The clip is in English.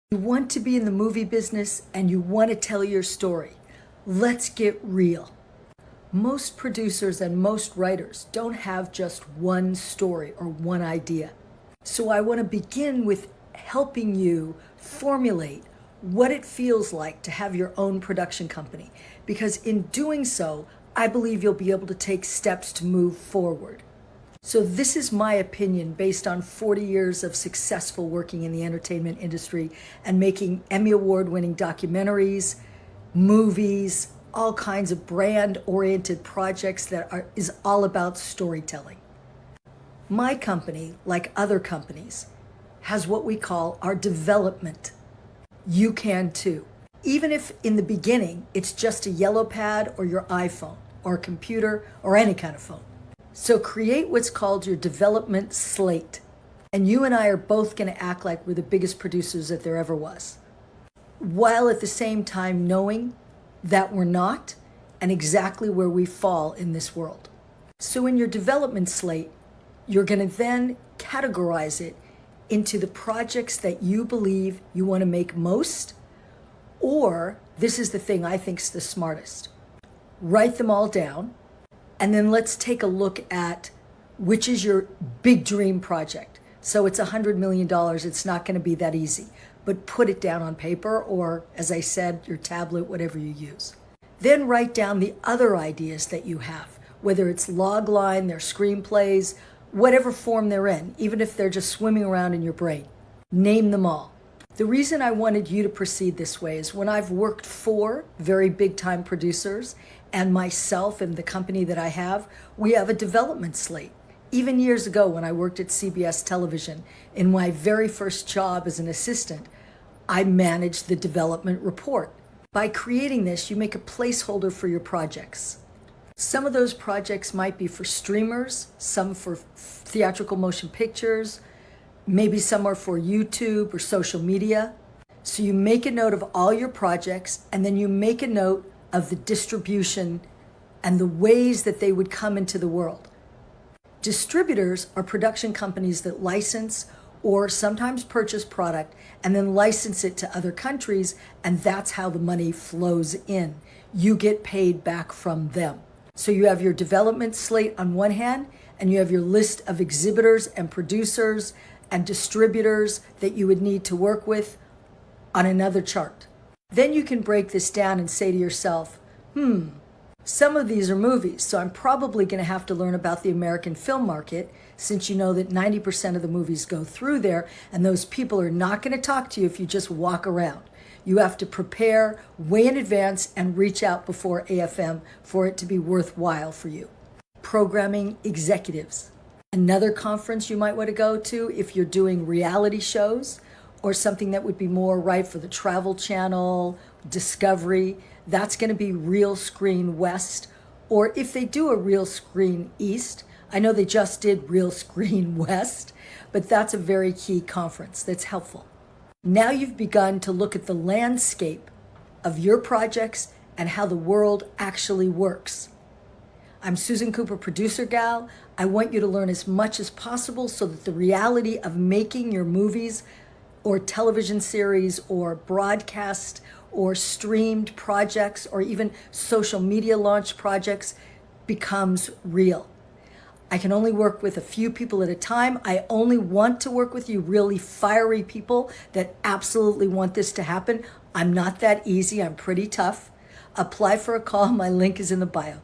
You want to be in the movie business and you want to tell your story. Let's get real. Most producers and most writers don't have just one story or one idea. So I want to begin with helping you formulate what it feels like to have your own production company, because in doing so, I believe you'll be able to take steps to move forward. So this is my opinion based on 40 years of successful working in the entertainment industry and making Emmy Award-winning documentaries, movies, all kinds of brand-oriented projects that is all about storytelling. My company, like other companies, has what we call our development. You can too. Even if in the beginning it's just a yellow pad or your iPhone or a computer or any kind of phone. So create what's called your development slate. And you and I are both going to act like we're the biggest producers that there ever was, while at the same time knowing that we're not and exactly where we fall in this world. So in your development slate, you're going to then categorize it into the projects that you believe you want to make most, or this is the thing I think is the smartest. Write them all down. And then let's take a look at which is your big dream project. So it's $100 million. It's not going to be that easy, but put it down on paper or, as I said, your tablet, whatever you use. Then write down the other ideas that you have, whether it's log line, their screenplays, whatever form they're in, even if they're just swimming around in your brain. Name them all. The reason I wanted you to proceed this way is when I've worked for very big time producers and myself and the company that I have, we have a development slate. Even years ago when I worked at CBS Television, in my very first job as an assistant, I managed the development report. By creating this, you make a placeholder for your projects. Some of those projects might be for streamers, some for theatrical motion pictures, maybe some are for YouTube or social media. So you make a note of all your projects, and then you make a note of the distribution and the ways that they would come into the world. Distributors are production companies that license or sometimes purchase product and then license it to other countries, and that's how the money flows in. You get paid back from them. So you have your development slate on one hand, and you have your list of exhibitors and producers and distributors that you would need to work with on another chart. Then you can break this down and say to yourself, some of these are movies, so I'm probably going to have to learn about the American film market, since you know that 90% of the movies go through there, and those people are not going to talk to you if you just walk around. You have to prepare way in advance and reach out before AFM for it to be worthwhile for you. Programming executives. Another conference you might want to go to if you're doing reality shows or something that would be more right for the Travel Channel, Discovery, that's going to be Real Screen West. Or if they do a Real Screen East, I know they just did Real Screen West, but that's a very key conference that's helpful. Now you've begun to look at the landscape of your projects and how the world actually works. I'm Susan Cooper, producer gal. I want you to learn as much as possible so that the reality of making your movies or television series or broadcast or streamed projects or even social media launch projects becomes real. I can only work with a few people at a time. I only want to work with you really fiery people that absolutely want this to happen. I'm not that easy. I'm pretty tough. Apply for a call. My link is in the bio.